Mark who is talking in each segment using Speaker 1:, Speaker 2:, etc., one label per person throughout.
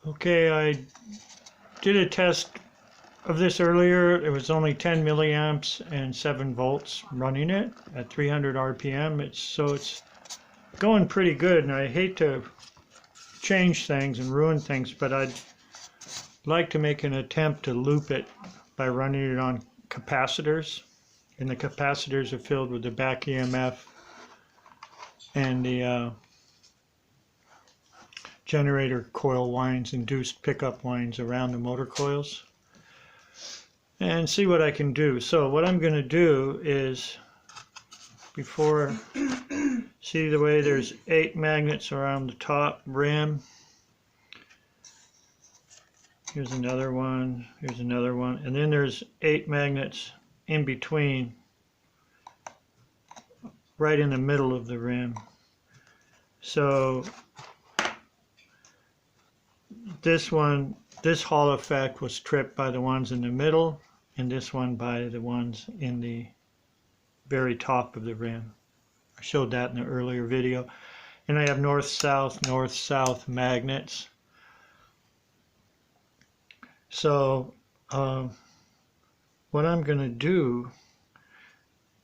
Speaker 1: Okay, I did a test of this earlier. It was only 10 milliamps and 7 volts running it at 300 RPM. It's going pretty good, and I hate to change things and ruin things, but I'd like to make an attempt to loop it by running it on capacitors. And the capacitors are filled with the back EMF and the generator coil winds, induced pickup winds around the motor coils, and see what I can do. So what I'm going to do is, see the way there's 8 magnets around the top rim. Here's another one, here's another one, and then there's 8 magnets in between, right in the middle of the rim. So this Hall effect was tripped by the ones in the middle, and this one by the ones in the very top of the rim. I showed that in the earlier video. And I have north-south magnets. So what I'm going to do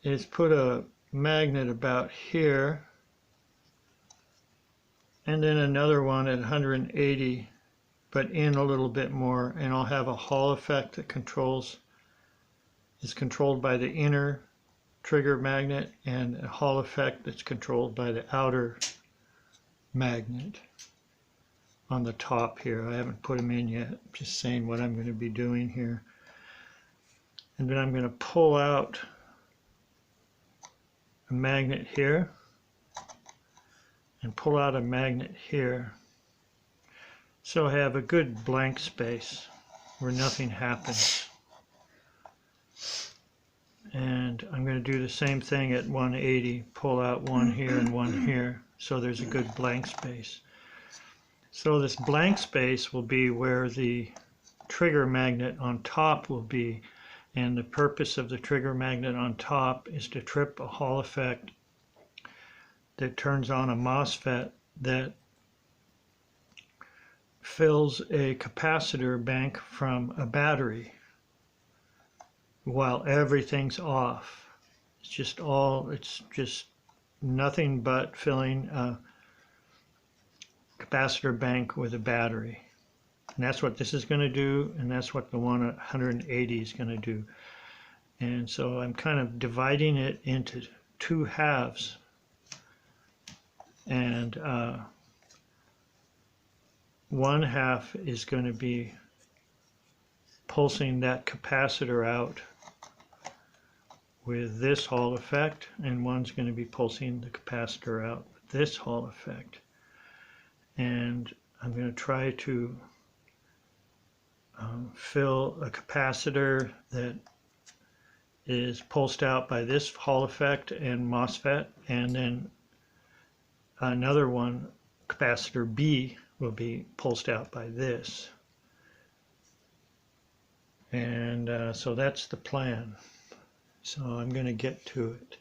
Speaker 1: is put a magnet about here, and then another one at 180, but in a little bit more, and I'll have a Hall effect that is controlled by the inner trigger magnet, and a Hall effect that's controlled by the outer magnet on the top here. I haven't put them in yet. I'm just saying what I'm going to be doing here. And then I'm going to pull out a magnet here and pull out a magnet here. So I have a good blank space where nothing happens. And I'm going to do the same thing at 180, pull out one here and one here, so there's a good blank space. So this blank space will be where the trigger magnet on top will be, and the purpose of the trigger magnet on top is to trip a Hall effect that turns on a MOSFET that fills a capacitor bank from a battery while everything's off. It's just nothing but filling a capacitor bank with a battery. And that's what this is going to do, and that's what the one at 180 is going to do. And so I'm kind of dividing it into 2 halves. And one half is going to be pulsing that capacitor out with this Hall effect, and one's going to be pulsing the capacitor out with this Hall effect. And I'm going to try to fill a capacitor that is pulsed out by this Hall effect and MOSFET, and then another one, capacitor B, will be pulsed out by this. And so that's the plan. So I'm going to get to it.